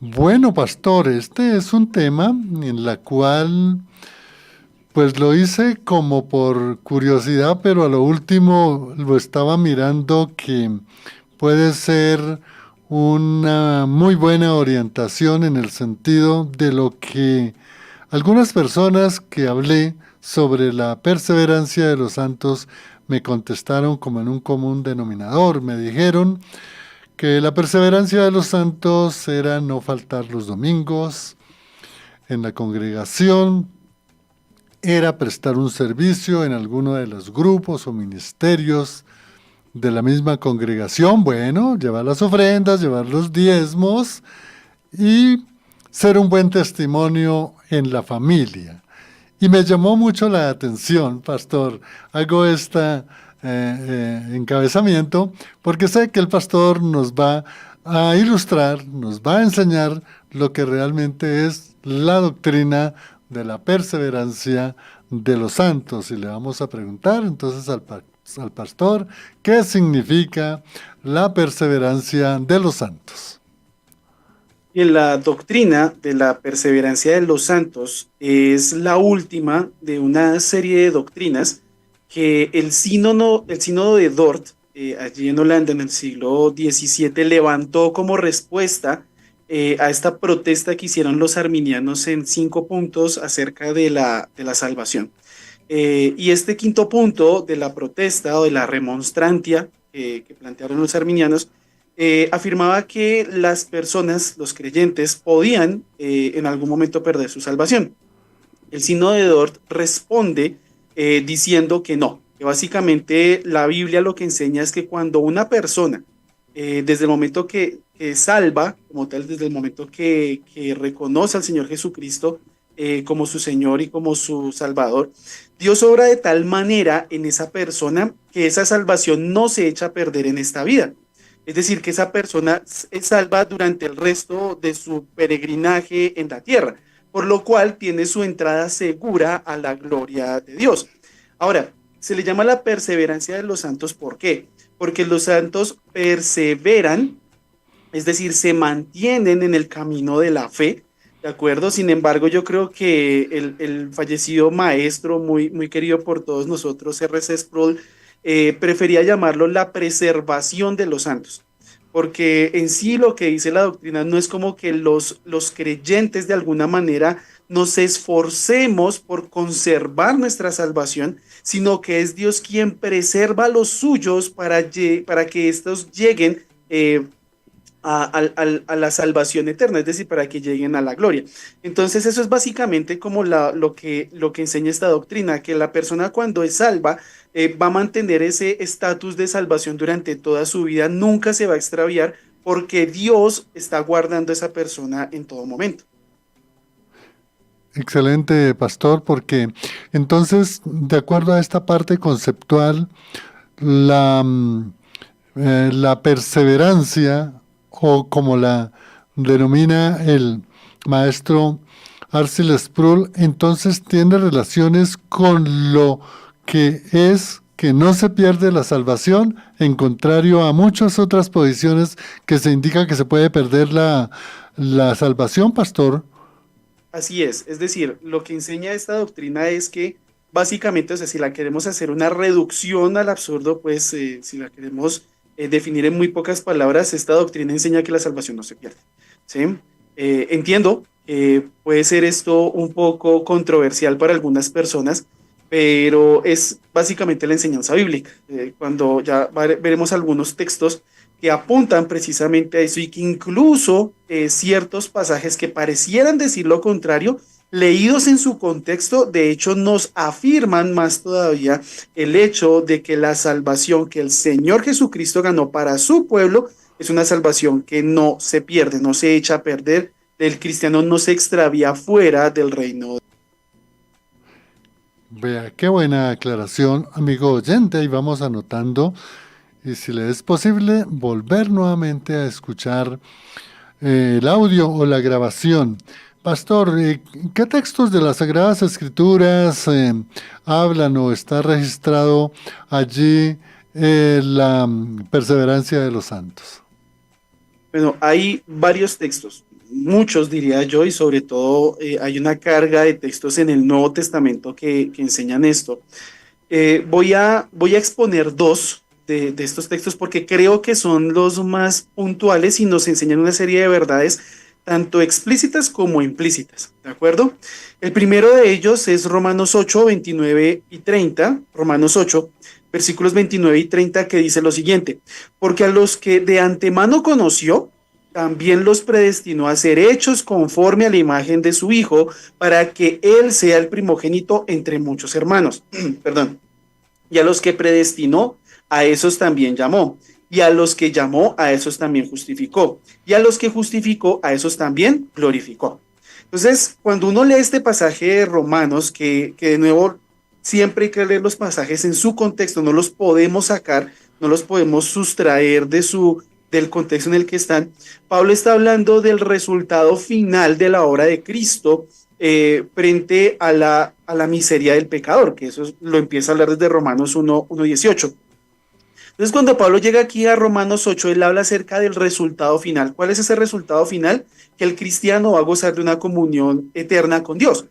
Bueno, pastor, este es un tema en la cual, pues lo hice como por curiosidad, pero a lo último lo estaba mirando que puede ser una muy buena orientación en el sentido de lo que algunas personas que hablé sobre la perseverancia de los santos me contestaron como en un común denominador. Me dijeron que la perseverancia de los santos era no faltar los domingos en la congregación, era prestar un servicio en alguno de los grupos o ministerios de la misma congregación, bueno, llevar las ofrendas, llevar los diezmos y ser un buen testimonio en la familia. Y me llamó mucho la atención, pastor. Hago este encabezamiento porque sé que el pastor nos va a ilustrar, nos va a enseñar lo que realmente es la doctrina de la perseverancia de los santos. Y le vamos a preguntar entonces al pastor qué significa la perseverancia de los santos. Y en la doctrina de la perseverancia de los santos es la última de una serie de doctrinas que el sínodo de Dort, allí en Holanda en el siglo XVII, levantó como respuesta a esta protesta que hicieron los arminianos en 5 puntos acerca de la salvación. Y este quinto punto de la protesta o de la remonstrantia que plantearon los arminianos afirmaba que las personas, los creyentes, podían en algún momento perder su salvación. El Sínodo de Dort responde diciendo que no, que básicamente la Biblia lo que enseña es que cuando una persona, desde el momento que salva, como tal, desde el momento que reconoce al Señor Jesucristo como su Señor y como su Salvador, Dios obra de tal manera en esa persona que esa salvación no se echa a perder en esta vida. Es decir, que esa persona es salva durante el resto de su peregrinaje en la tierra, por lo cual tiene su entrada segura a la gloria de Dios. Ahora, se le llama la perseverancia de los santos, ¿por qué? Porque los santos perseveran, es decir, se mantienen en el camino de la fe, ¿de acuerdo? Sin embargo, yo creo que el fallecido maestro, muy, muy querido por todos nosotros, R.C. Sproul, prefería llamarlo la preservación de los santos, porque en sí lo que dice la doctrina no es como que los creyentes de alguna manera nos esforcemos por conservar nuestra salvación, sino que es Dios quien preserva a los suyos para que estos lleguen a la salvación eterna, es decir, para que lleguen a la gloria. Entonces, eso es básicamente como lo que enseña esta doctrina, que la persona cuando es salva va a mantener ese estatus de salvación durante toda su vida, nunca se va a extraviar porque Dios está guardando a esa persona en todo momento. Excelente, pastor, porque entonces, de acuerdo a esta parte conceptual, la perseverancia, o como la denomina el maestro Arcel Sproul, entonces tiene relaciones con lo que es que no se pierde la salvación, en contrario a muchas otras posiciones que se indica que se puede perder la salvación, pastor. Así es decir, lo que enseña esta doctrina es que básicamente, o sea, si la queremos hacer una reducción al absurdo, pues si la queremos definir en muy pocas palabras, esta doctrina enseña que la salvación no se pierde. ¿Sí? Entiendo que puede ser esto un poco controversial para algunas personas, pero es básicamente la enseñanza bíblica. Cuando ya veremos algunos textos que apuntan precisamente a eso y que incluso ciertos pasajes que parecieran decir lo contrario, leídos en su contexto, de hecho nos afirman más todavía el hecho de que la salvación que el Señor Jesucristo ganó para su pueblo es una salvación que no se pierde, no se echa a perder, el cristiano no se extravía fuera del reino. Vea, qué buena aclaración, amigo oyente, y vamos anotando, y si le es posible, volver nuevamente a escuchar el audio o la grabación. Pastor, ¿qué textos de las Sagradas Escrituras hablan o está registrado allí la perseverancia de los santos? Bueno, hay varios textos. muchos diría yo, y sobre todo hay una carga de textos en el Nuevo Testamento que enseñan esto. Voy a exponer dos de estos textos porque creo que son los más puntuales y nos enseñan una serie de verdades tanto explícitas como implícitas, ¿de acuerdo? El primero de ellos es Romanos 8, 29 y 30, Romanos 8, versículos 29 y 30, que dice lo siguiente: porque a los que de antemano conoció, también los predestinó a ser hechos conforme a la imagen de su Hijo, para que Él sea el primogénito entre muchos hermanos. Perdón. Y a los que predestinó, a esos también llamó. Y a los que llamó, a esos también justificó. Y a los que justificó, a esos también glorificó. Entonces, cuando uno lee este pasaje de Romanos, que de nuevo siempre hay que leer los pasajes en su contexto, no los podemos sacar, no los podemos sustraer del contexto en el que están. Pablo está hablando del resultado final de la obra de Cristo frente a la miseria del pecador, que eso lo empieza a hablar desde Romanos 1:18. Entonces, cuando Pablo llega aquí a Romanos 8, él habla acerca del resultado final. ¿Cuál es ese resultado final? Que el cristiano va a gozar de una comunión eterna con Dios.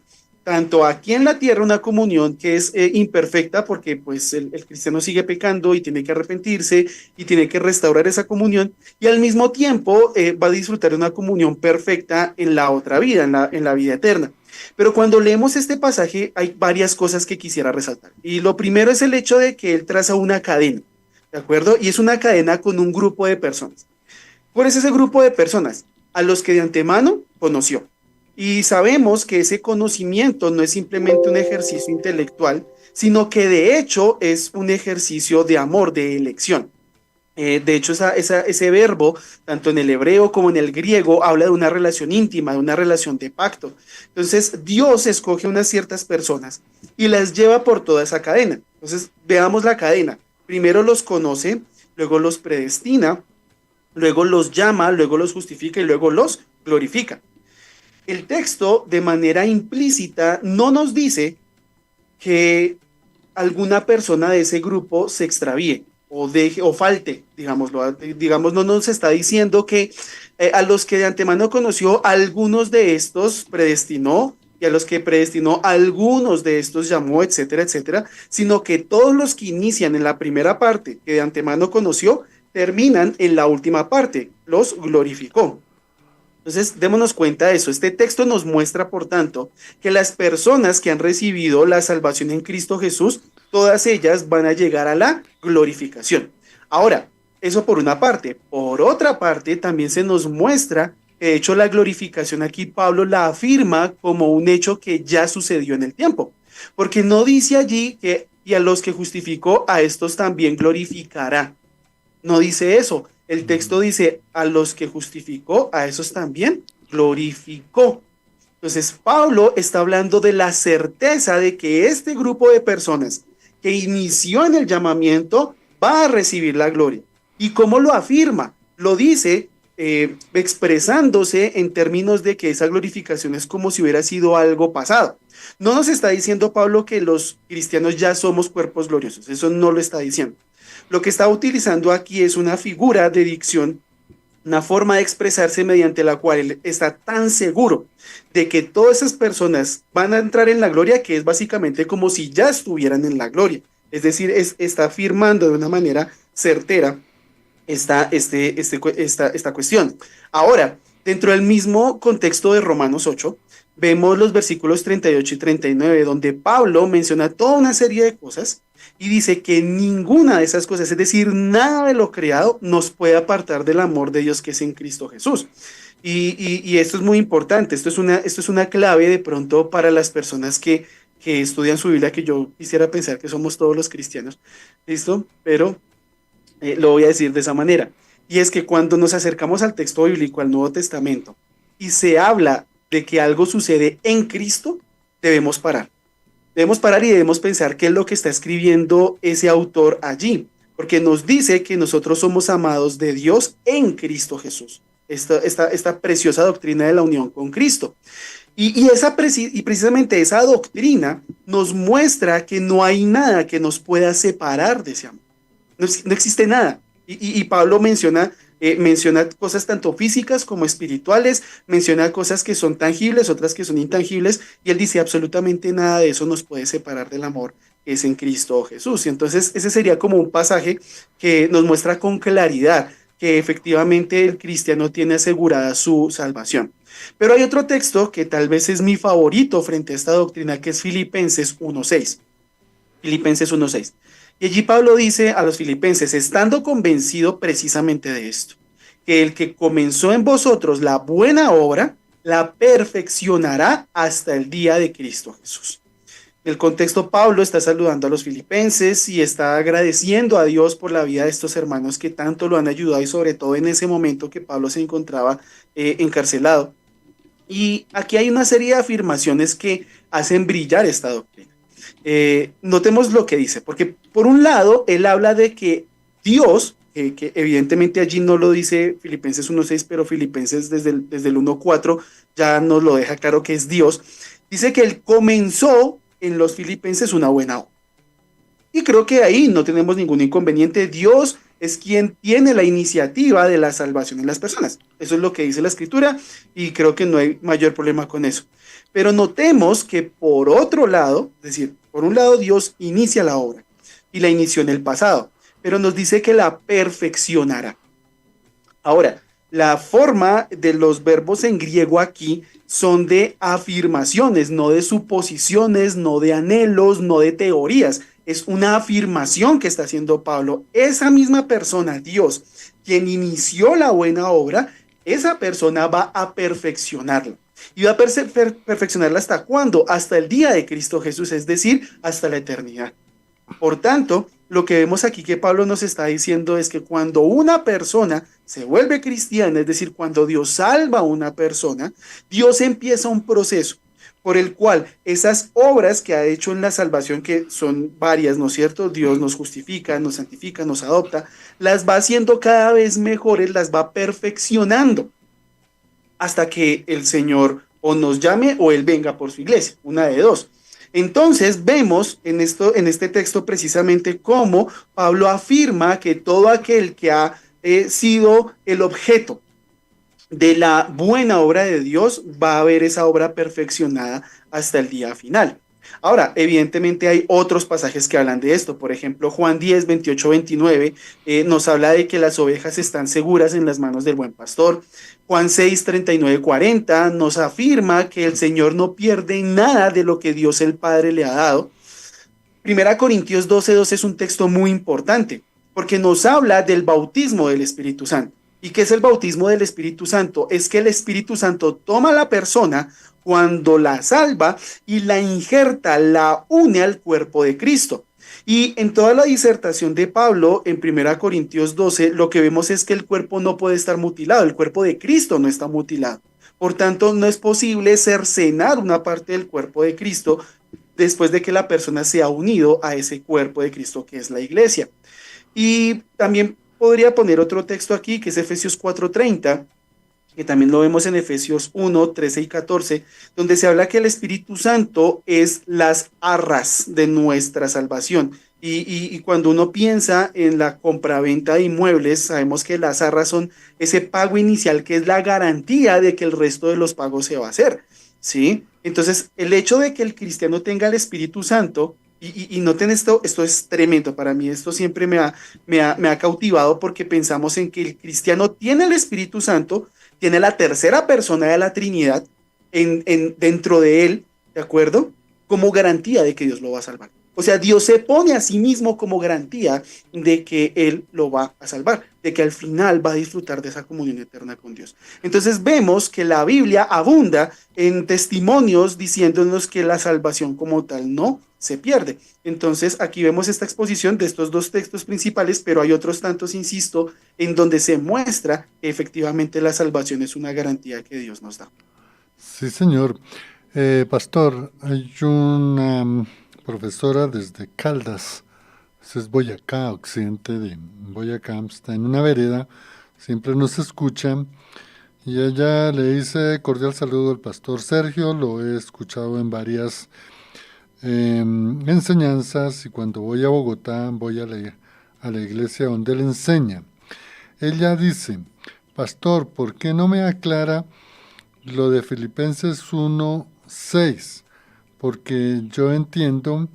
Tanto aquí en la tierra una comunión que es imperfecta porque pues el cristiano sigue pecando y tiene que arrepentirse y tiene que restaurar esa comunión, y al mismo tiempo va a disfrutar de una comunión perfecta en la otra vida, en la vida eterna. Pero cuando leemos este pasaje hay varias cosas que quisiera resaltar. Y lo primero es el hecho de que él traza una cadena, ¿de acuerdo? Y es una cadena con un grupo de personas. ¿Cuál es ese grupo de personas? A los que de antemano conoció. Y sabemos que ese conocimiento no es simplemente un ejercicio intelectual, sino que de hecho es un ejercicio de amor, de elección. De hecho, ese verbo, tanto en el hebreo como en el griego, habla de una relación íntima, de una relación de pacto. Entonces, Dios escoge unas ciertas personas y las lleva por toda esa cadena. Entonces, veamos la cadena. Primero los conoce, luego los predestina, luego los llama, luego los justifica y luego los glorifica. El texto, de manera implícita, no nos dice que alguna persona de ese grupo se extravíe o deje o falte, digámoslo, digamos, no nos está diciendo que a los que de antemano conoció, algunos de estos predestinó, y a los que predestinó, algunos de estos llamó, etcétera, etcétera, sino que todos los que inician en la primera parte, que de antemano conoció, terminan en la última parte, los glorificó. Entonces, démonos cuenta de eso. Este texto nos muestra, por tanto, que las personas que han recibido la salvación en Cristo Jesús, todas ellas van a llegar a la glorificación. Ahora, eso por una parte. Por otra parte, también se nos muestra que, de hecho, la glorificación aquí Pablo la afirma como un hecho que ya sucedió en el tiempo. Porque no dice allí que y a los que justificó, a estos también glorificará. No dice eso. El texto dice, a los que justificó, a esos también glorificó. Entonces, Pablo está hablando de la certeza de que este grupo de personas que inició en el llamamiento va a recibir la gloria. ¿Y cómo lo afirma? Lo dice expresándose en términos de que esa glorificación es como si hubiera sido algo pasado. No nos está diciendo Pablo que los cristianos ya somos cuerpos gloriosos. Eso no lo está diciendo. Lo que está utilizando aquí es una figura de dicción, una forma de expresarse mediante la cual él está tan seguro de que todas esas personas van a entrar en la gloria, que es básicamente como si ya estuvieran en la gloria. Es decir, está afirmando de una manera certera esta cuestión. Ahora, dentro del mismo contexto de Romanos 8, vemos los versículos 38 y 39, donde Pablo menciona toda una serie de cosas y dice que ninguna de esas cosas, es decir, nada de lo creado, nos puede apartar del amor de Dios que es en Cristo Jesús. Y esto es muy importante, esto es una clave de pronto para las personas que estudian su Biblia, que yo quisiera pensar que somos todos los cristianos, ¿listo? Pero lo voy a decir de esa manera. Y es que cuando nos acercamos al texto bíblico, al Nuevo Testamento, y se habla de que algo sucede en Cristo, debemos parar. Debemos parar y debemos pensar qué es lo que está escribiendo ese autor allí, porque nos dice que nosotros somos amados de Dios en Cristo Jesús. Esta preciosa doctrina de la unión con Cristo. Y precisamente esa doctrina nos muestra que no hay nada que nos pueda separar de ese amor. No existe nada. Y Pablo menciona Menciona cosas tanto físicas como espirituales, menciona cosas que son tangibles, otras que son intangibles, y él dice absolutamente nada de eso nos puede separar del amor que es en Cristo Jesús. Y entonces ese sería como un pasaje que nos muestra con claridad que efectivamente el cristiano tiene asegurada su salvación. Pero hay otro texto que tal vez es mi favorito frente a esta doctrina, que es Filipenses 1.6. Filipenses 1.6. Y allí Pablo dice a los filipenses, estando convencido precisamente de esto, que el que comenzó en vosotros la buena obra, la perfeccionará hasta el día de Cristo Jesús. En el contexto, Pablo está saludando a los filipenses y está agradeciendo a Dios por la vida de estos hermanos que tanto lo han ayudado y sobre todo en ese momento que Pablo se encontraba encarcelado. Y aquí hay una serie de afirmaciones que hacen brillar esta doctrina. Notemos lo que dice, porque por un lado, él habla de que Dios, que evidentemente allí no lo dice Filipenses 1.6, pero Filipenses desde el 1.4 ya nos lo deja claro que es Dios, dice que él comenzó en los filipenses una buena obra. Y creo que ahí no tenemos ningún inconveniente. Dios es quien tiene la iniciativa de la salvación en las personas. Eso es lo que dice la Escritura y creo que no hay mayor problema con eso. Pero notemos que por otro lado, es decir, por un lado Dios inicia la obra y la inició en el pasado, pero nos dice que la perfeccionará. Ahora, la forma de los verbos en griego aquí son de afirmaciones, no de suposiciones, no de anhelos, no de teorías. Es una afirmación que está haciendo Pablo. Esa misma persona, Dios, quien inició la buena obra, esa persona va a perfeccionarla. ¿Y va a perfeccionarla hasta cuándo? Hasta el día de Cristo Jesús, es decir, hasta la eternidad. Por tanto, lo que vemos aquí que Pablo nos está diciendo es que cuando una persona se vuelve cristiana, es decir, cuando Dios salva a una persona, Dios empieza un proceso por el cual esas obras que ha hecho en la salvación, que son varias, ¿no es cierto? Dios nos justifica, nos santifica, nos adopta, las va haciendo cada vez mejores, las va perfeccionando hasta que el Señor o nos llame o Él venga por su iglesia, una de dos. Entonces vemos en este texto precisamente cómo Pablo afirma que todo aquel que ha sido el objeto de la buena obra de Dios va a ver esa obra perfeccionada hasta el día final. Ahora, evidentemente hay otros pasajes que hablan de esto. Por ejemplo, Juan 10, 28, 29 nos habla de que las ovejas están seguras en las manos del buen pastor. Juan 6, 39, 40 nos afirma que el Señor no pierde nada de lo que Dios el Padre le ha dado. Primera Corintios 12, 2 es un texto muy importante porque nos habla del bautismo del Espíritu Santo. ¿Y qué es el bautismo del Espíritu Santo? Es que el Espíritu Santo toma a la persona cuando la salva y la injerta, la une al cuerpo de Cristo. Y en toda la disertación de Pablo, en 1 Corintios 12, lo que vemos es que el cuerpo no puede estar mutilado, el cuerpo de Cristo no está mutilado. Por tanto, no es posible cercenar una parte del cuerpo de Cristo después de que la persona se ha unido a ese cuerpo de Cristo que es la iglesia. Y también podría poner otro texto aquí, que es Efesios 4:30, que también lo vemos en Efesios 1, 13 y 14, donde se habla que el Espíritu Santo es las arras de nuestra salvación. Y cuando uno piensa en la compraventa de inmuebles, sabemos que las arras son ese pago inicial que es la garantía de que el resto de los pagos se va a hacer, ¿sí? Entonces, el hecho de que el cristiano tenga el Espíritu Santo, y noten esto es tremendo para mí, esto siempre me ha cautivado porque pensamos en que el cristiano tiene el Espíritu Santo, tiene la tercera persona de la Trinidad dentro de él, ¿de acuerdo? Como garantía de que Dios lo va a salvar. O sea, Dios se pone a sí mismo como garantía de que Él lo va a salvar, de que al final va a disfrutar de esa comunión eterna con Dios. Entonces vemos que la Biblia abunda en testimonios diciéndonos que la salvación como tal no se pierde. Entonces aquí vemos esta exposición de estos dos textos principales, pero hay otros tantos, insisto, en donde se muestra que efectivamente la salvación es una garantía que Dios nos da. Sí, señor. Pastor, hay una profesora desde Caldas, eso es Boyacá, occidente de Boyacá, está en una vereda, siempre nos escucha y ella le dice cordial saludo al pastor Sergio, lo he escuchado en varias enseñanzas y cuando voy a Bogotá voy a la iglesia donde él enseña. Ella dice, pastor, ¿por qué no me aclara lo de Filipenses 1:6? Porque yo entiendo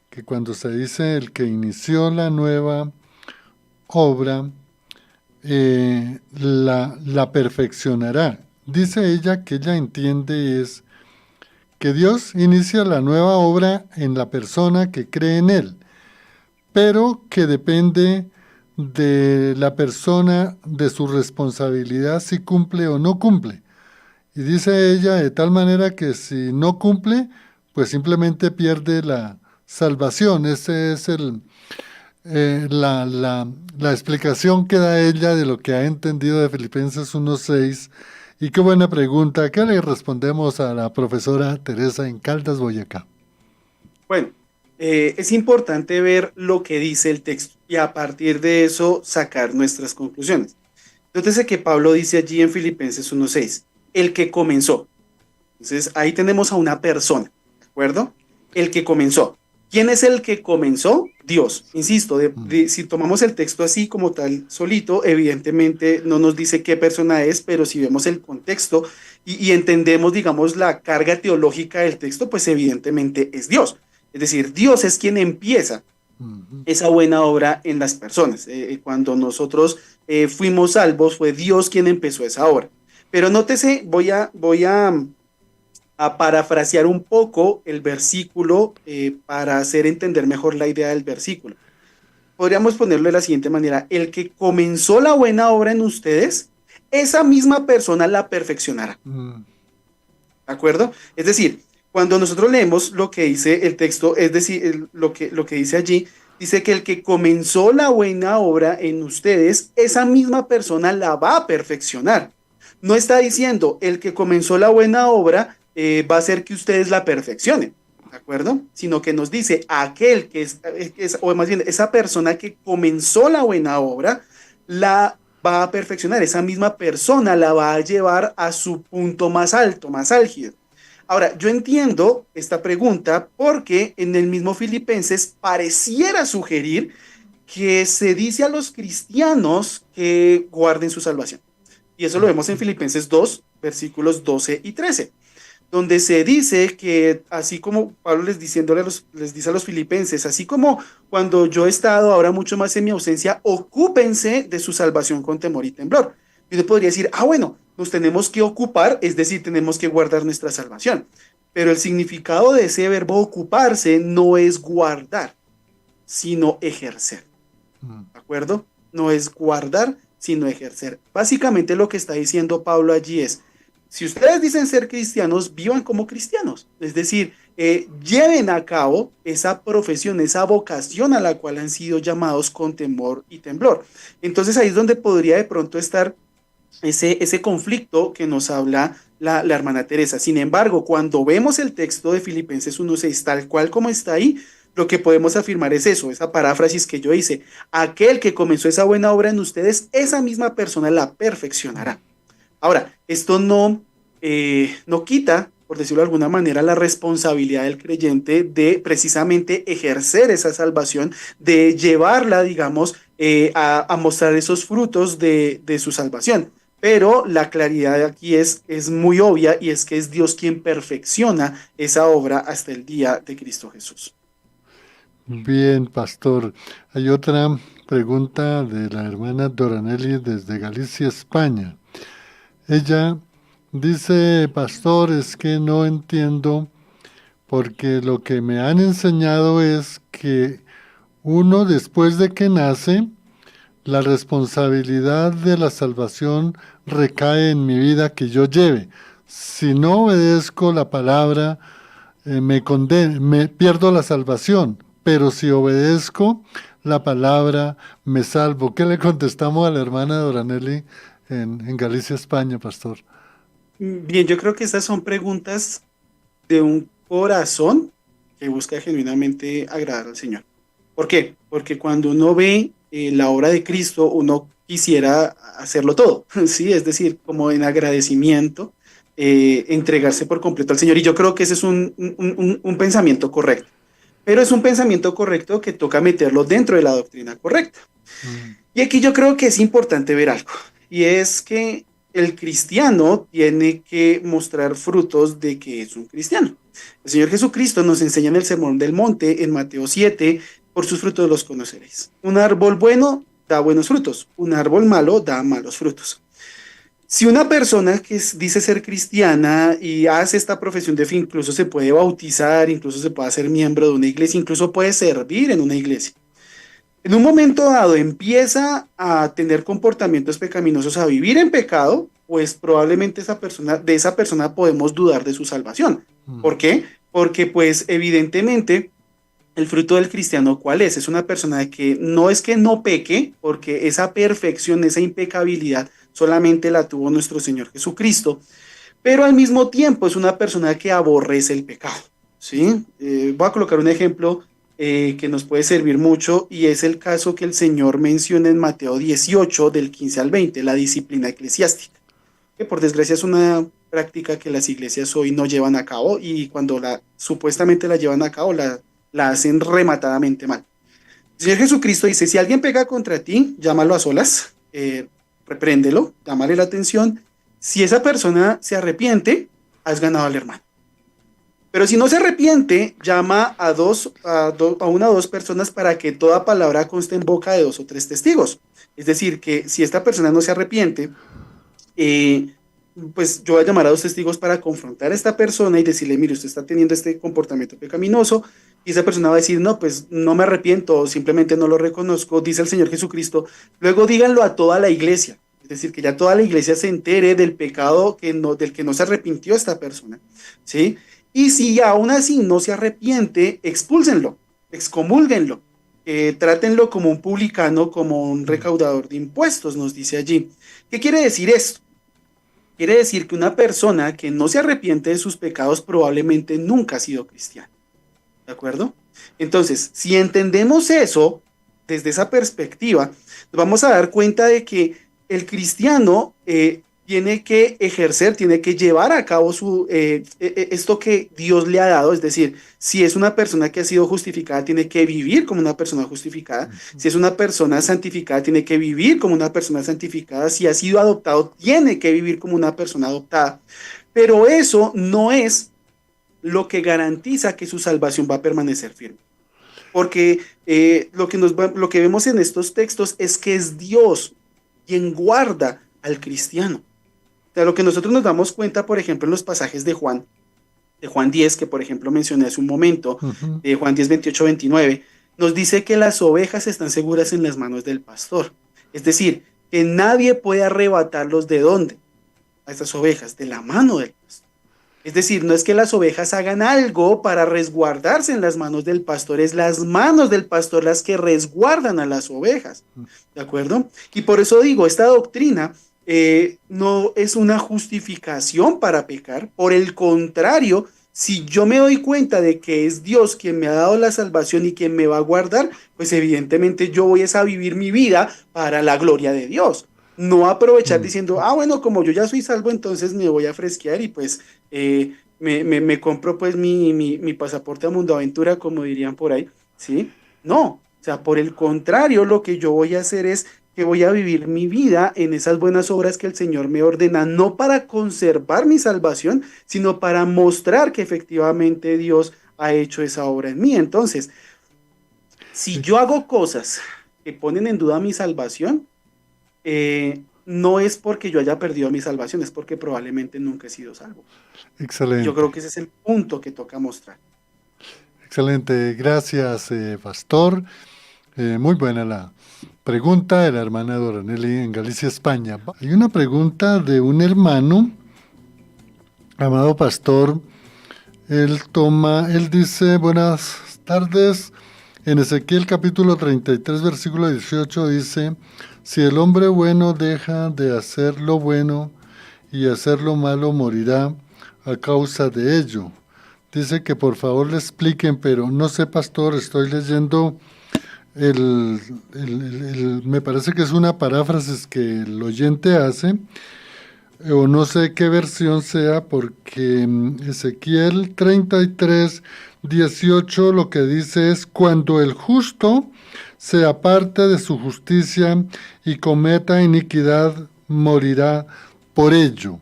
que cuando se dice el que inició la nueva obra, la perfeccionará. Dice ella que ella entiende es que Dios inicia la nueva obra en la persona que cree en Él, pero que depende de la persona, de su responsabilidad si cumple o no cumple. Y dice ella de tal manera que si no cumple, pues simplemente pierde la salvación. Ese es la explicación que da ella de lo que ha entendido de Filipenses 1:6. Y qué buena pregunta. ¿Qué le respondemos a la profesora Teresa en Caldas, Boyacá? Bueno, es importante ver lo que dice el texto y a partir de eso sacar nuestras conclusiones. Entonces, que Pablo dice allí en Filipenses 1:6, el que comenzó. Entonces, ahí tenemos a una persona, ¿de acuerdo? El que comenzó. ¿Quién es el que comenzó? Dios. Insisto, si tomamos el texto así como tal, solito, evidentemente no nos dice qué persona es, pero si vemos el contexto y entendemos, digamos, la carga teológica del texto, pues evidentemente es Dios. Es decir, Dios es quien empieza esa buena obra en las personas. Cuando nosotros fuimos salvos, fue Dios quien empezó esa obra. Pero nótese, voy a parafrasear un poco el versículo para hacer entender mejor la idea del versículo. Podríamos ponerlo de la siguiente manera: el que comenzó la buena obra en ustedes, esa misma persona la perfeccionará. ¿De acuerdo? Es decir, cuando nosotros leemos lo que dice el texto, es decir, lo que dice allí, dice que el que comenzó la buena obra en ustedes, esa misma persona la va a perfeccionar. No está diciendo el que comenzó la buena obra va a hacer que ustedes la perfeccionen, ¿de acuerdo? Sino que nos dice aquel o más bien esa persona que comenzó la buena obra, la va a perfeccionar, esa misma persona la va a llevar a su punto más alto, más álgido. Ahora, yo entiendo esta pregunta porque en el mismo Filipenses pareciera sugerir que se dice a los cristianos que guarden su salvación. Y eso lo vemos en Filipenses 2, versículos 12 y 13, donde se dice que así como Pablo les dice a los filipenses, así como cuando yo he estado ahora mucho más en mi ausencia, ocúpense de su salvación con temor y temblor. Y uno podría decir, bueno, nos tenemos que ocupar, es decir, tenemos que guardar nuestra salvación. Pero el significado de ese verbo ocuparse no es guardar, sino ejercer. ¿De acuerdo? No es guardar, sino ejercer. Básicamente lo que está diciendo Pablo allí es, si ustedes dicen ser cristianos, vivan como cristianos. Es decir, lleven a cabo esa profesión, esa vocación a la cual han sido llamados con temor y temblor. Entonces ahí es donde podría de pronto estar ese conflicto que nos habla la hermana Teresa. Sin embargo, cuando vemos el texto de Filipenses 1:6 tal cual como está ahí, lo que podemos afirmar es eso, esa paráfrasis que yo hice. Aquel que comenzó esa buena obra en ustedes, esa misma persona la perfeccionará. Ahora, esto no quita, por decirlo de alguna manera, la responsabilidad del creyente de precisamente ejercer esa salvación, de llevarla, digamos, a mostrar esos frutos de su salvación. Pero la claridad aquí es muy obvia, y es que es Dios quien perfecciona esa obra hasta el día de Cristo Jesús. Bien, pastor. Hay otra pregunta de la hermana Doranelli desde Galicia, España. Ella dice, pastor, es que no entiendo porque lo que me han enseñado es que uno después de que nace, la responsabilidad de la salvación recae en mi vida que yo lleve. Si no obedezco la palabra, me pierdo la salvación, pero si obedezco la palabra, me salvo. ¿Qué le contestamos a la hermana Doranelli en Galicia, España, pastor? Bien, yo creo que estas son preguntas de un corazón que busca genuinamente agradar al Señor. ¿Por qué? Porque cuando uno ve la obra de Cristo, uno quisiera hacerlo todo, ¿sí? Es decir, como en agradecimiento, entregarse por completo al Señor. Y yo creo que ese es un pensamiento correcto. Pero es un pensamiento correcto que toca meterlo dentro de la doctrina correcta. Y aquí yo creo que es importante ver algo, y es que el cristiano tiene que mostrar frutos de que es un cristiano. El Señor Jesucristo nos enseña en el Sermón del Monte, en Mateo 7, por sus frutos los conoceréis. Un árbol bueno da buenos frutos, un árbol malo da malos frutos. Si una persona dice ser cristiana y hace esta profesión de fe, incluso se puede bautizar, incluso se puede hacer miembro de una iglesia, incluso puede servir en una iglesia. En un momento dado empieza a tener comportamientos pecaminosos, a vivir en pecado, pues probablemente de esa persona podemos dudar de su salvación. ¿Por qué? Porque pues evidentemente el fruto del cristiano, ¿cuál es? Es una persona que no peque, porque esa perfección, esa impecabilidad solamente la tuvo nuestro Señor Jesucristo, pero al mismo tiempo es una persona que aborrece el pecado, ¿sí? Voy a colocar un ejemplo que nos puede servir mucho, y es el caso que el Señor menciona en Mateo 18, del 15 al 20, la disciplina eclesiástica, que por desgracia es una práctica que las iglesias hoy no llevan a cabo, y cuando supuestamente la llevan a cabo, la hacen rematadamente mal. El Señor Jesucristo dice, si alguien pega contra ti, llámalo a solas, repréndelo, llámale la atención. Si esa persona se arrepiente, has ganado al hermano. Pero si no se arrepiente, llama a una o dos personas para que toda palabra conste en boca de dos o tres testigos. Es decir, que si esta persona no se arrepiente, eh, pues yo voy a llamar a dos testigos para confrontar a esta persona y decirle, mire, usted está teniendo este comportamiento pecaminoso, y esa persona va a decir, no, pues no me arrepiento, simplemente no lo reconozco, dice el Señor Jesucristo. Luego díganlo a toda la iglesia, es decir, que ya toda la iglesia se entere del pecado del que no se arrepintió esta persona, ¿sí? Y si aún así no se arrepiente, expúlsenlo, excomúlguenlo, trátenlo como un publicano, como un recaudador de impuestos, nos dice allí. ¿Qué quiere decir esto? Quiere decir que una persona que no se arrepiente de sus pecados probablemente nunca ha sido cristiana. ¿De acuerdo? Entonces, si entendemos eso desde esa perspectiva, nos vamos a dar cuenta de que el cristiano tiene que ejercer, tiene que llevar a cabo esto que Dios le ha dado. Es decir, si es una persona que ha sido justificada, tiene que vivir como una persona justificada. Si es una persona santificada, tiene que vivir como una persona santificada. Si ha sido adoptado, tiene que vivir como una persona adoptada. Pero eso no es lo que garantiza que su salvación va a permanecer firme. Porque lo que vemos en estos textos es que es Dios quien guarda al cristiano. O sea, lo que nosotros nos damos cuenta, por ejemplo, en los pasajes de Juan 10, que por ejemplo mencioné hace un momento, de Juan 10, 28, 29, nos dice que las ovejas están seguras en las manos del pastor. Es decir, que nadie puede arrebatarlos ¿de dónde? A estas ovejas, de la mano del pastor. Es decir, no es que las ovejas hagan algo para resguardarse en las manos del pastor, es las manos del pastor las que resguardan a las ovejas, ¿de acuerdo? Y por eso digo, esta doctrina no es una justificación para pecar, por el contrario, si yo me doy cuenta de que es Dios quien me ha dado la salvación y quien me va a guardar, pues evidentemente yo voy a vivir mi vida para la gloria de Dios. No aprovechar diciendo, bueno, como yo ya soy salvo, entonces me voy a fresquear y pues me compro pues mi pasaporte a Mundo Aventura, como dirían por ahí, ¿sí? No, o sea, por el contrario, lo que yo voy a hacer es que voy a vivir mi vida en esas buenas obras que el Señor me ordena, no para conservar mi salvación, sino para mostrar que efectivamente Dios ha hecho esa obra en mí. Entonces, si yo hago cosas que ponen en duda mi salvación, no es porque yo haya perdido mi salvación, es porque probablemente nunca he sido salvo. Excelente. Yo creo que ese es el punto que toca mostrar. Excelente, gracias, pastor. Muy buena la pregunta de la hermana Doranelli en Galicia, España. Hay una pregunta de un hermano, amado pastor. Él dice, buenas tardes. En Ezequiel capítulo 33, versículo 18 dice, si el hombre bueno deja de hacer lo bueno y hacer lo malo, morirá a causa de ello. Dice que por favor le expliquen, pero no sé, pastor, estoy leyendo me parece que es una paráfrasis que el oyente hace, o no sé qué versión sea, porque Ezequiel 33, 18 lo que dice es, cuando el justo se aparte de su justicia y cometa iniquidad, morirá por ello.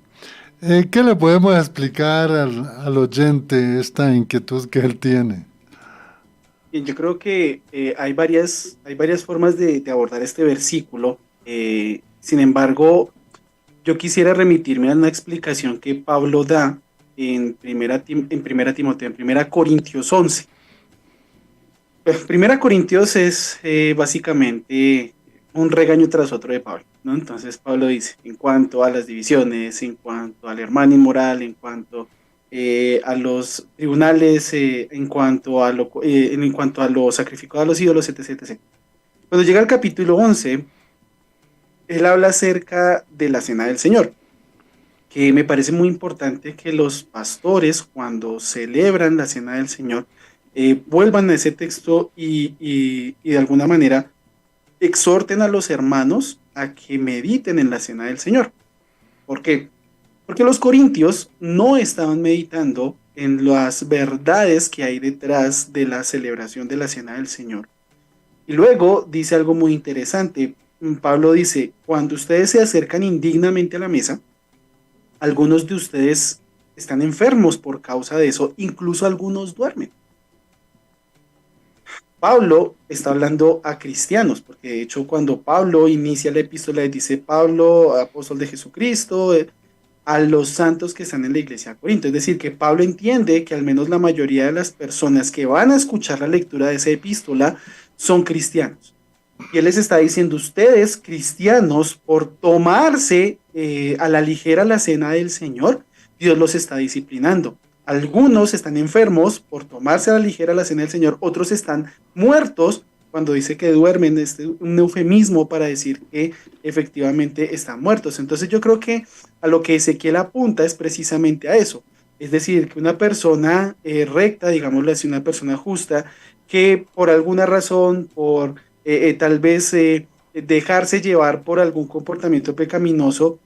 ¿Qué le podemos explicar al oyente esta inquietud que él tiene? Y yo creo que hay varias formas de abordar este versículo. Sin embargo, yo quisiera remitirme a una explicación que Pablo da en primera Timoteo, en primera Corintios 11. Primera Corintios es básicamente un regaño tras otro de Pablo, ¿no? Entonces Pablo dice, en cuanto a las divisiones, en cuanto al hermano inmoral, en cuanto a los tribunales, en cuanto a lo sacrificado a los ídolos, etc, etc. Cuando llega al capítulo 11, él habla acerca de la cena del Señor, que me parece muy importante que los pastores, cuando celebran la cena del Señor, vuelvan a ese texto y de alguna manera exhorten a los hermanos a que mediten en la cena del Señor. ¿Por qué? Porque los corintios no estaban meditando en las verdades que hay detrás de la celebración de la cena del Señor. Y luego dice algo muy interesante. Pablo dice, cuando ustedes se acercan indignamente a la mesa, algunos de ustedes están enfermos por causa de eso, incluso algunos duermen. Pablo está hablando a cristianos, porque de hecho cuando Pablo inicia la epístola dice Pablo, apóstol de Jesucristo, a los santos que están en la iglesia de Corinto. Es decir, que Pablo entiende que al menos la mayoría de las personas que van a escuchar la lectura de esa epístola son cristianos. Y él les está diciendo, ustedes cristianos, por tomarse a la ligera la cena del Señor, Dios los está disciplinando. Algunos están enfermos por tomarse a la ligera la cena del Señor, otros están muertos cuando dice que duermen, es un eufemismo para decir que efectivamente están muertos. Entonces yo creo que a lo que Ezequiel apunta es precisamente a eso. Es decir, que una persona recta, digámoslo así, una persona justa, que por alguna razón, por tal vez dejarse llevar por algún comportamiento pecaminoso,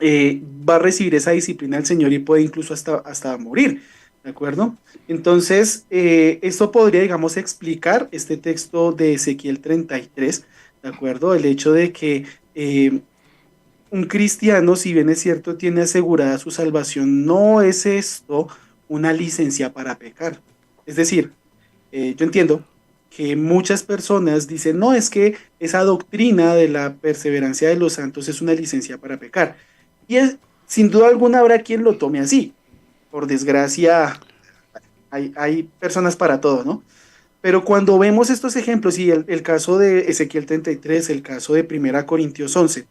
va a recibir esa disciplina del Señor y puede incluso hasta morir, ¿de acuerdo? Entonces, esto podría, digamos, explicar este texto de Ezequiel 33, ¿de acuerdo? El hecho de que un cristiano, si bien es cierto, tiene asegurada su salvación, no es esto una licencia para pecar. Es decir, yo entiendo que muchas personas dicen, no, es que esa doctrina de la perseverancia de los santos es una licencia para pecar. Y es, sin duda alguna habrá quien lo tome así. Por desgracia, hay personas para todo, ¿no? Pero cuando vemos estos ejemplos, y el caso de Ezequiel 33, el caso de Primera Corintios 11,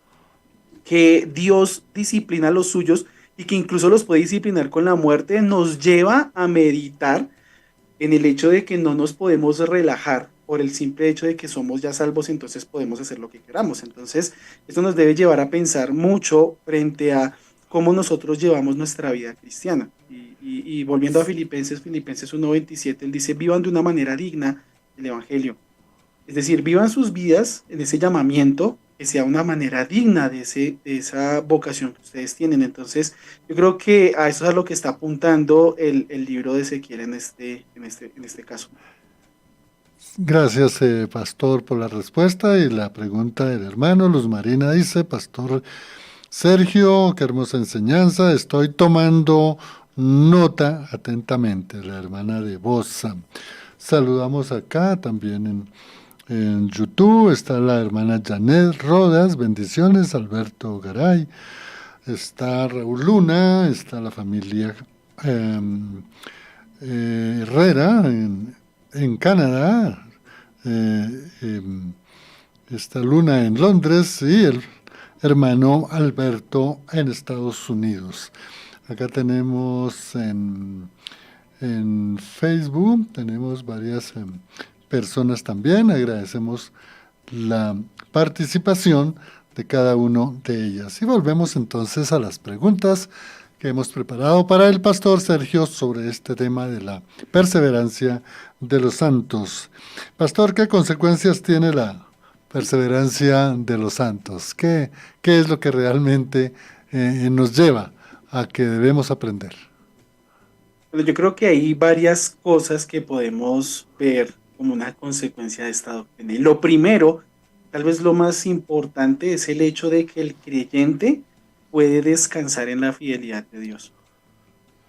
que Dios disciplina a los suyos y que incluso los puede disciplinar con la muerte, nos lleva a meditar en el hecho de que no nos podemos relajar por el simple hecho de que somos ya salvos, entonces podemos hacer lo que queramos. Entonces, esto nos debe llevar a pensar mucho frente a cómo nosotros llevamos nuestra vida cristiana. Y volviendo a Filipenses 1:27, él dice, vivan de una manera digna el Evangelio. Es decir, vivan sus vidas en ese llamamiento, que sea una manera digna de esa vocación que ustedes tienen. Entonces, yo creo que a eso es a lo que está apuntando el libro de Ezequiel en este caso. Gracias, pastor, por la respuesta y la pregunta del hermano. Luz Marina dice, pastor Sergio, qué hermosa enseñanza, estoy tomando nota atentamente, la hermana de Bosa. Saludamos acá también en YouTube, está la hermana Janet Rodas, bendiciones, Alberto Garay, está Raúl Luna, está la familia Herrera en Canadá, está Luna en Londres y el hermano Alberto en Estados Unidos. Acá tenemos en Facebook, tenemos varias personas también. Agradecemos la participación de cada uno de ellas. Y volvemos entonces a las preguntas que hemos preparado para el pastor Sergio sobre este tema de la perseverancia de los santos. Pastor, ¿qué consecuencias tiene la perseverancia de los santos? ¿Qué es lo que realmente nos lleva a que debemos aprender? Pero yo creo que hay varias cosas que podemos ver como una consecuencia de esta doctrina. Y lo primero, tal vez lo más importante, es el hecho de que el creyente puede descansar en la fidelidad de Dios.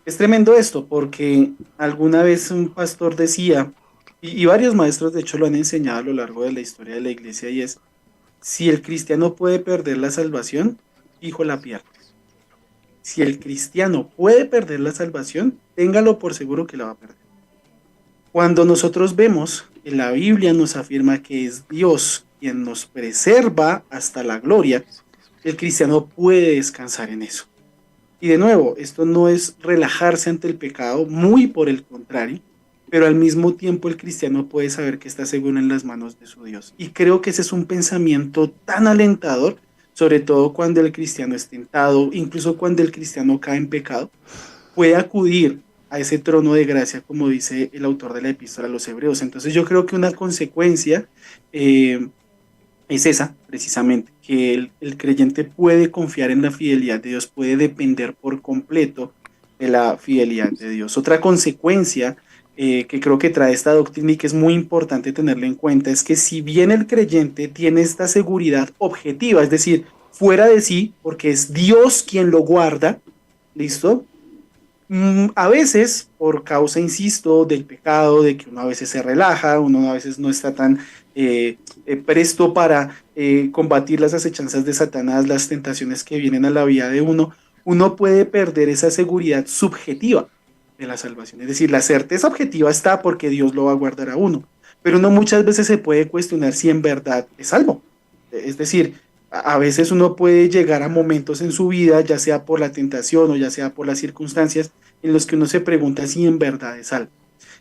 Es tremendo esto, porque alguna vez un pastor decía, y varios maestros de hecho lo han enseñado a lo largo de la historia de la iglesia, y es, si el cristiano puede perder la salvación, hijo la pierde. Si el cristiano puede perder la salvación, téngalo por seguro que la va a perder. Cuando nosotros vemos que la Biblia nos afirma que es Dios quien nos preserva hasta la gloria, el cristiano puede descansar en eso. Y de nuevo, esto no es relajarse ante el pecado, muy por el contrario, pero al mismo tiempo el cristiano puede saber que está seguro en las manos de su Dios. Y creo que ese es un pensamiento tan alentador, sobre todo cuando el cristiano es tentado, incluso cuando el cristiano cae en pecado, puede acudir a ese trono de gracia, como dice el autor de la epístola a los Hebreos. Entonces yo creo que una consecuencia es esa, precisamente, que el creyente puede confiar en la fidelidad de Dios, puede depender por completo de la fidelidad de Dios. Otra consecuencia que creo que trae esta doctrina y que es muy importante tenerla en cuenta es que si bien el creyente tiene esta seguridad objetiva, es decir, fuera de sí, porque es Dios quien lo guarda, ¿listo? A veces, por causa, insisto, del pecado, de que uno a veces se relaja, uno a veces no está tan presto para combatir las acechanzas de Satanás, las tentaciones que vienen a la vida de uno, uno puede perder esa seguridad subjetiva de la salvación. Es decir, la certeza objetiva está porque Dios lo va a guardar a uno, pero uno muchas veces se puede cuestionar si en verdad es salvo. Es decir, a veces uno puede llegar a momentos en su vida, ya sea por la tentación o ya sea por las circunstancias, en los que uno se pregunta si en verdad es salvo.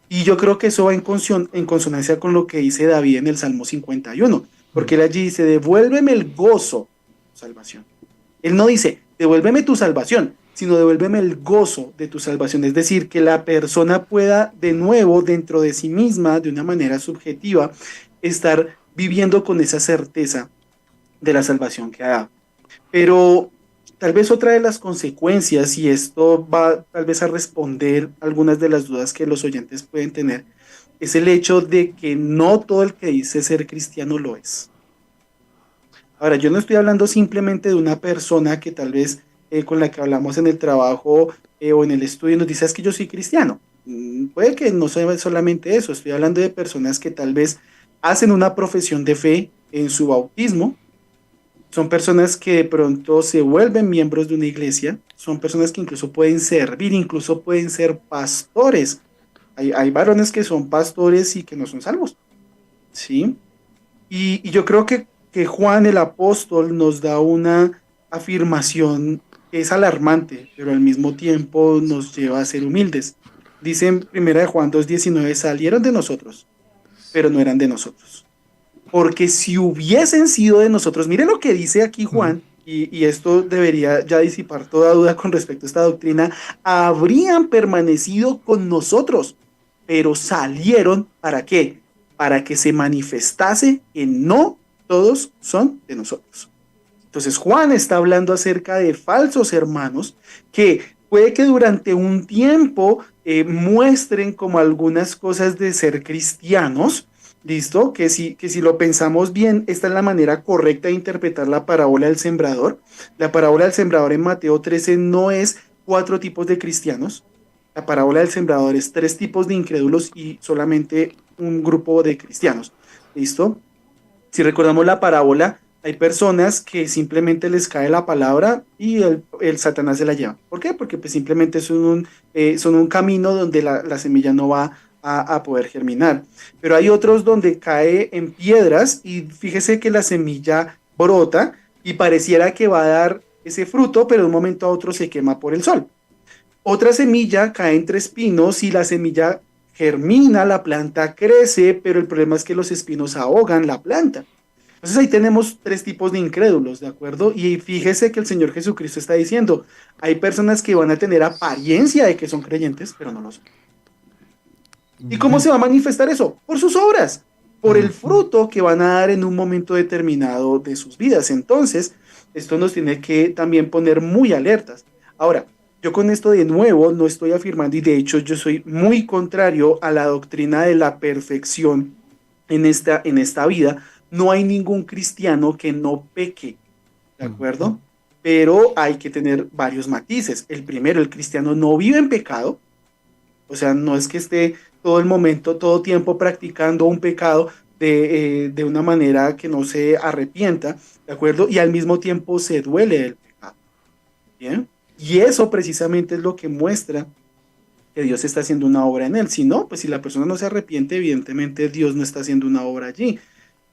Y yo creo que eso va en consonancia con lo que dice David en el Salmo 51, porque él allí dice, devuélveme el gozo, salvación. Él no dice, devuélveme tu salvación, sino devuélveme el gozo de tu salvación. Es decir, que la persona pueda de nuevo, dentro de sí misma, de una manera subjetiva, estar viviendo con esa certeza de la salvación que ha dado. Pero tal vez otra de las consecuencias, y esto va tal vez a responder algunas de las dudas que los oyentes pueden tener, es el hecho de que no todo el que dice ser cristiano lo es. Ahora, yo no estoy hablando simplemente de una persona que tal vez con la que hablamos en el trabajo o en el estudio nos dice, es que yo soy cristiano. Puede que no sea solamente eso, estoy hablando de personas que tal vez hacen una profesión de fe en su bautismo. Son personas que de pronto se vuelven miembros de una iglesia, son personas que incluso pueden servir, incluso pueden ser pastores. Hay varones que son pastores y que no son salvos, ¿sí? Y yo creo que Juan el apóstol nos da una afirmación que es alarmante, pero al mismo tiempo nos lleva a ser humildes. Dice en 1 Juan 2:19, salieron de nosotros, pero no eran de nosotros. Porque si hubiesen sido de nosotros, mire lo que dice aquí Juan, y esto debería ya disipar toda duda con respecto a esta doctrina, habrían permanecido con nosotros, pero salieron ¿para qué? Para que se manifestase que no todos son de nosotros. Entonces Juan está hablando acerca de falsos hermanos que puede que durante un tiempo muestren como algunas cosas de ser cristianos. ¿Listo? Que si lo pensamos bien, esta es la manera correcta de interpretar la parábola del sembrador. La parábola del sembrador en Mateo 13 no es 4 tipos de cristianos. La parábola del sembrador es 3 tipos de incrédulos y solamente un grupo de cristianos. ¿Listo? Si recordamos la parábola, hay personas que simplemente les cae la palabra y el Satanás se la lleva. ¿Por qué? Porque pues simplemente son un camino donde la semilla no va a poder germinar. Pero hay otros donde cae en piedras y fíjese que la semilla brota y pareciera que va a dar ese fruto, pero de un momento a otro se quema por el sol. Otra semilla cae entre espinos y la semilla germina, la planta crece, pero el problema es que los espinos ahogan la planta. Entonces ahí tenemos 3 tipos de incrédulos, ¿de acuerdo? Y fíjese que el Señor Jesucristo está diciendo, hay personas que van a tener apariencia de que son creyentes, pero no lo son. ¿Y cómo se va a manifestar eso? Por sus obras, por el fruto que van a dar en un momento determinado de sus vidas. Entonces, esto nos tiene que también poner muy alertas. Ahora, yo con esto de nuevo no estoy afirmando, y de hecho yo soy muy contrario a la doctrina de la perfección en esta vida, no hay ningún cristiano que no peque, ¿de Ujú. acuerdo? Pero hay que tener varios matices. El primero, el cristiano no vive en pecado, o sea, no es que esté todo el momento, todo tiempo practicando un pecado de una manera que no se arrepienta, ¿de acuerdo? Y al mismo tiempo se duele del pecado, ¿bien? Y eso precisamente es lo que muestra que Dios está haciendo una obra en él. Si no, pues si la persona no se arrepiente, evidentemente Dios no está haciendo una obra allí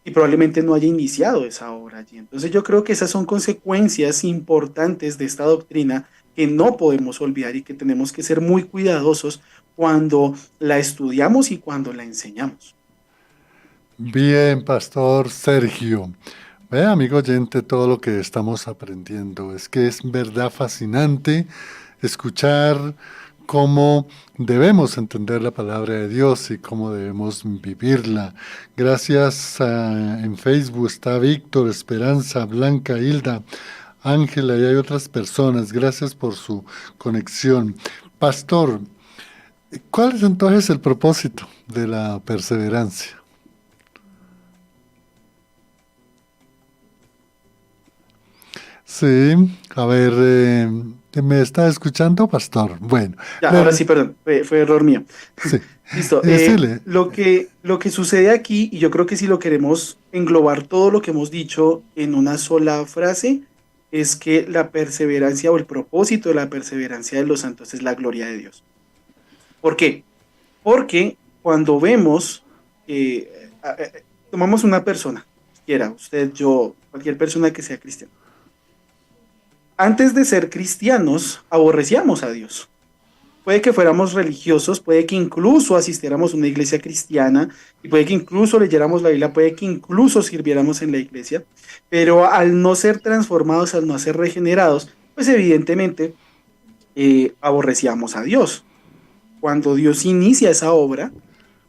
y probablemente no haya iniciado esa obra allí. Entonces yo creo que esas son consecuencias importantes de esta doctrina que no podemos olvidar y que tenemos que ser muy cuidadosos cuando la estudiamos y cuando la enseñamos. Bien, Pastor Sergio. Ve, amigo oyente, todo lo que estamos aprendiendo. Es que es verdad fascinante escuchar cómo debemos entender la palabra de Dios y cómo debemos vivirla. Gracias en Facebook está Víctor, Esperanza, Blanca, Hilda, Ángela y hay otras personas. Gracias por su conexión. Pastor, ¿cuál es entonces el propósito de la perseverancia? Sí, a ver, ¿me está escuchando, Pastor? Bueno, Ya, ahora le- sí, perdón, fue error mío. sí, Listo. sí, le- Lo que sucede aquí, y yo creo que si lo queremos englobar todo lo que hemos dicho en una sola frase, es que la perseverancia o el propósito de la perseverancia de los santos es la gloria de Dios. ¿Por qué? Porque cuando vemos, tomamos una persona, quiera, usted, yo, cualquier persona que sea cristiana. Antes de ser cristianos, aborrecíamos a Dios. Puede que fuéramos religiosos, puede que incluso asistiéramos a una iglesia cristiana y puede que incluso leyéramos la Biblia, puede que incluso sirviéramos en la iglesia, pero al no ser transformados, al no ser regenerados, pues evidentemente aborrecíamos a Dios. Cuando Dios inicia esa obra,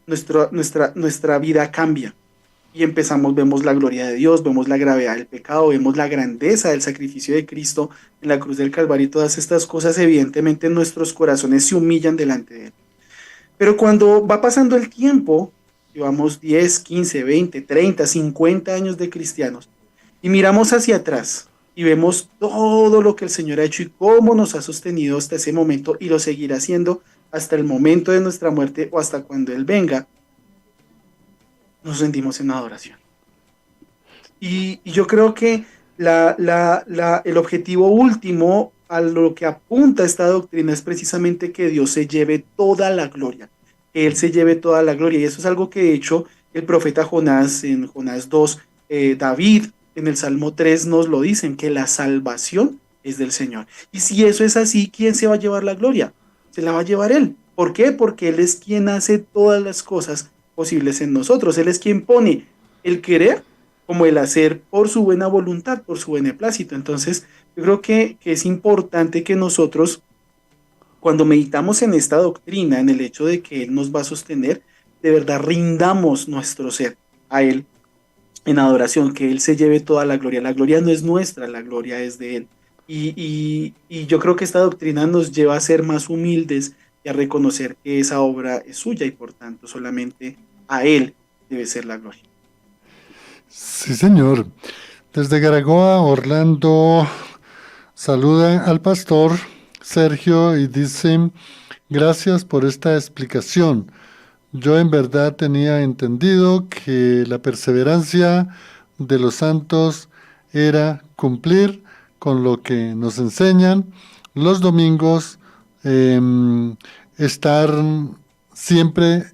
nuestra vida cambia y empezamos, vemos la gloria de Dios, vemos la gravedad del pecado, vemos la grandeza del sacrificio de Cristo en la cruz del Calvario y todas estas cosas, evidentemente nuestros corazones se humillan delante de Él. Pero cuando va pasando el tiempo, llevamos 10, 15, 20, 30, 50 años de cristianos y miramos hacia atrás y vemos todo lo que el Señor ha hecho y cómo nos ha sostenido hasta ese momento y lo seguirá haciendo hasta el momento de nuestra muerte o hasta cuando Él venga, nos rendimos en adoración. Y yo creo que el objetivo último a lo que apunta esta doctrina es precisamente que Dios se lleve toda la gloria, que Él se lleve toda la gloria. Y eso es algo que de hecho el profeta Jonás en Jonás 2, David en el Salmo 3 nos lo dicen, que la salvación es del Señor. Y si eso es así, ¿quién se va a llevar la gloria? Se la va a llevar Él. ¿Por qué? Porque Él es quien hace todas las cosas posibles en nosotros. Él es quien pone el querer como el hacer por su buena voluntad, por su beneplácito. Entonces, yo creo que es importante que nosotros, cuando meditamos en esta doctrina, en el hecho de que Él nos va a sostener, de verdad rindamos nuestro ser a Él en adoración, que Él se lleve toda la gloria. La gloria no es nuestra, la gloria es de Él. Y yo creo que esta doctrina nos lleva a ser más humildes y a reconocer que esa obra es suya y por tanto solamente a Él debe ser la gloria. sí, señor. Desde Garagoa, Orlando, saluda al pastor Sergio y dice, gracias por esta explicación. Yo en verdad tenía entendido que la perseverancia de los santos era cumplir con lo que nos enseñan los domingos, em, estar siempre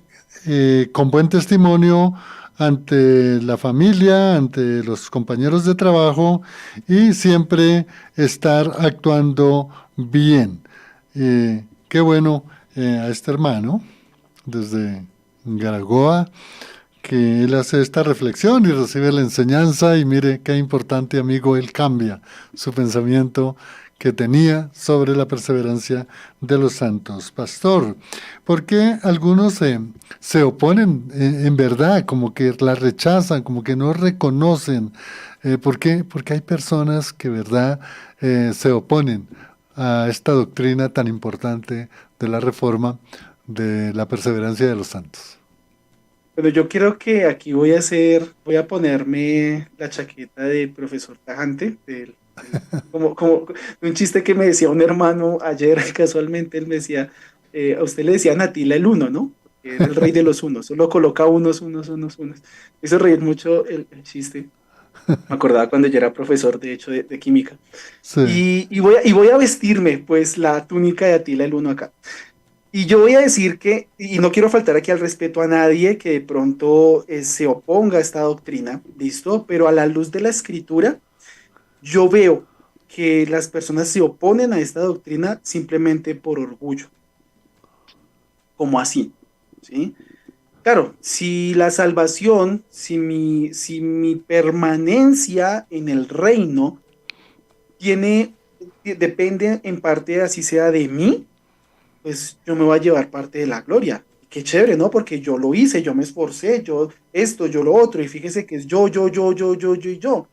con buen testimonio ante la familia, ante los compañeros de trabajo y siempre estar actuando bien. Qué bueno a este hermano desde Garagoa, que él hace esta reflexión y recibe la enseñanza y mire qué importante amigo, él cambia su pensamiento que tenía sobre la perseverancia de los santos. Pastor, ¿por qué algunos se oponen en verdad, como que la rechazan, como que no reconocen? ¿Por qué? Porque hay personas que, verdad, se oponen a esta doctrina tan importante de la reforma de la perseverancia de los santos. Bueno, yo creo que aquí voy a ponerme la chaqueta de profesor tajante, como un chiste que me decía un hermano ayer, casualmente, él me decía, a usted le decían Atila el uno, ¿no? Porque era el rey de los unos, solo coloca unos, unos, unos, unos. Me hizo reír mucho el chiste. Me acordaba cuando yo era profesor, de hecho, de química. Sí, Y voy a vestirme, pues, la túnica de Atila el uno acá. Y yo voy a decir que, y no quiero faltar aquí al respeto a nadie que de pronto se oponga a esta doctrina, ¿listo? Pero a la luz de la escritura, yo veo que las personas se oponen a esta doctrina simplemente por orgullo, como así, ¿sí? Claro, si la salvación, si mi permanencia en el reino tiene, depende en parte, así sea de mí, pues yo me voy a llevar parte de la gloria. Qué chévere, ¿no? Porque yo lo hice, yo me esforcé, yo esto, yo lo otro, y fíjese que es yo y yo.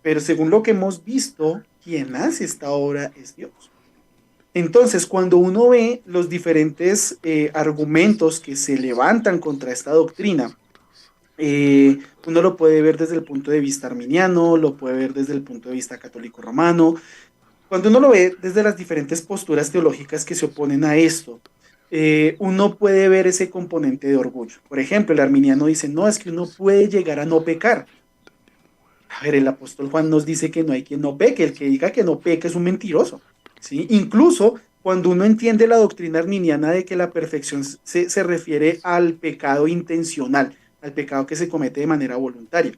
Pero según lo que hemos visto, quien hace esta obra es Dios. Entonces, cuando uno ve los diferentes argumentos que se levantan contra esta doctrina, uno lo puede ver desde el punto de vista arminiano, lo puede ver desde el punto de vista católico romano, cuando uno lo ve desde las diferentes posturas teológicas que se oponen a esto, uno puede ver ese componente de orgullo. Por ejemplo, el arminiano dice, no, es que uno puede llegar a no pecar. A ver, el apóstol Juan nos dice que no hay quien no peque, el que diga que no peque es un mentiroso, ¿sí? Incluso cuando uno entiende la doctrina arminiana de que la perfección se refiere al pecado intencional, al pecado que se comete de manera voluntaria.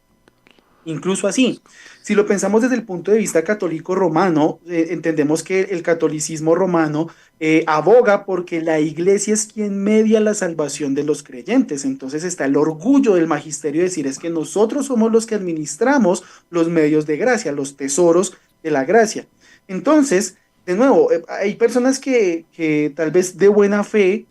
Incluso así, si lo pensamos desde el punto de vista católico romano, entendemos que el catolicismo romano aboga porque la iglesia es quien media la salvación de los creyentes. Entonces está el orgullo del magisterio de decir es que nosotros somos los que administramos los medios de gracia, los tesoros de la gracia. Entonces, de nuevo, hay personas que tal vez de buena fe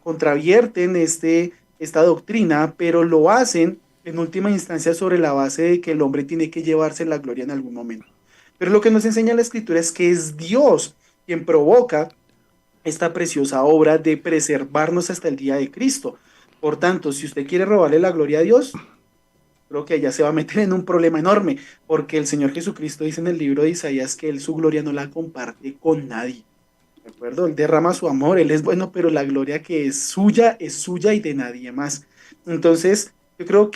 contravierten esta doctrina, pero lo hacen en última instancia sobre la base de que el hombre tiene que llevarse la gloria en algún momento. Pero lo que nos enseña la escritura es que es Dios quien provoca esta preciosa obra de preservarnos hasta el día de Cristo. Por tanto, si usted quiere robarle la gloria a Dios, creo que allá se va a meter en un problema enorme, porque el Señor Jesucristo dice en el libro de Isaías que Él su gloria no la comparte con nadie. ¿De acuerdo? Él derrama su amor, Él es bueno, pero la gloria que es suya y de nadie más. Entonces, yo creo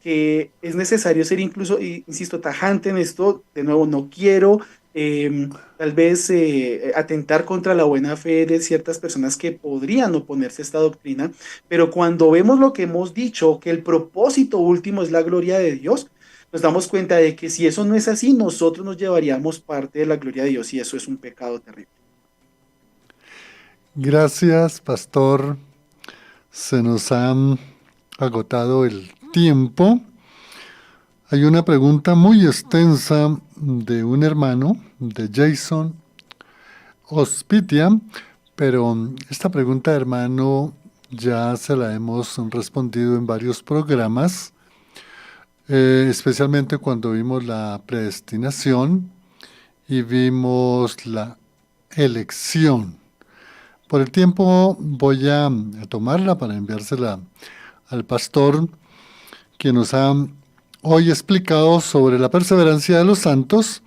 es necesario ser incluso, insisto, tajante en esto. De nuevo, no quiero tal vez atentar contra la buena fe de ciertas personas que podrían oponerse a esta doctrina, pero cuando vemos lo que hemos dicho, que el propósito último es la gloria de Dios, nos damos cuenta de que si eso no es así, nosotros nos llevaríamos parte de la gloria de Dios y eso es un pecado terrible. gracias, pastor. Se nos ha agotado el tiempo. Hay una pregunta muy extensa de un hermano, de Jason Hospitia, pero esta pregunta, hermano, ya se la hemos respondido en varios programas, especialmente cuando vimos la predestinación y vimos la elección. Por el tiempo voy a tomarla para enviársela al pastor, quien nos ha hoy explicado sobre la perseverancia de los santos,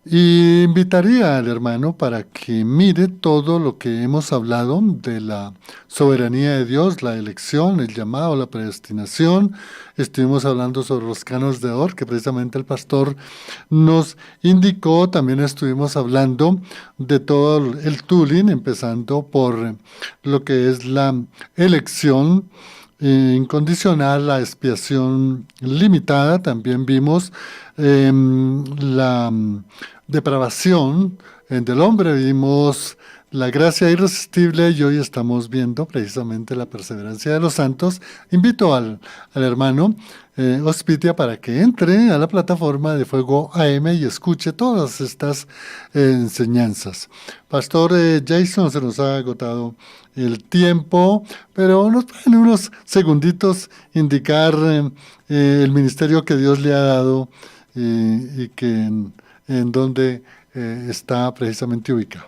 y invitaría al hermano para que mire todo lo que hemos hablado de la soberanía de Dios, la elección, el llamado, la predestinación. Estuvimos hablando sobre los canos de Or, que precisamente el pastor nos indicó. También estuvimos hablando de todo el Tulin, empezando por lo que es la elección incondicional, la expiación limitada. También vimos la depravación del hombre, vimos la gracia irresistible y hoy estamos viendo precisamente la perseverancia de los santos. Invito al hermano Hospitia para que entre a la plataforma de Fuego AM y escuche todas estas enseñanzas. Pastor Jason, se nos ha agotado el tiempo, pero nos pueden unos segunditos indicar el ministerio que Dios le ha dado y que en donde está precisamente ubicado.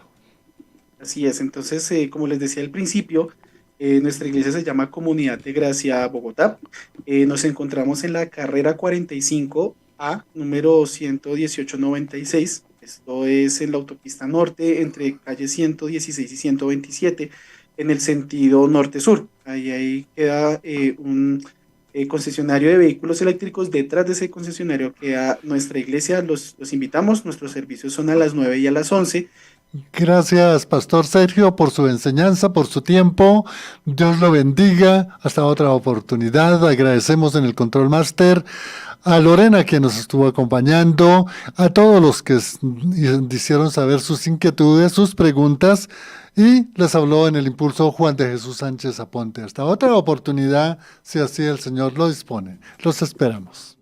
Así es, entonces, como les decía al principio, Nuestra iglesia se llama Comunidad de Gracia Bogotá. Nos encontramos en la carrera 45A, número 11896. Esto es en la autopista norte, entre calle 116 y 127, en el sentido norte-sur. Ahí queda un concesionario de vehículos eléctricos. Detrás de ese concesionario queda nuestra iglesia. Los invitamos. Nuestros servicios son a las 9 y a las 11. Gracias, Pastor Sergio, por su enseñanza, por su tiempo. Dios lo bendiga. Hasta otra oportunidad. Agradecemos en el Control Master a Lorena, quien nos estuvo acompañando, a todos los que hicieron saber sus inquietudes, sus preguntas, y les habló en el Impulso Juan de Jesús Sánchez Aponte. Hasta otra oportunidad, si así el Señor lo dispone. Los esperamos.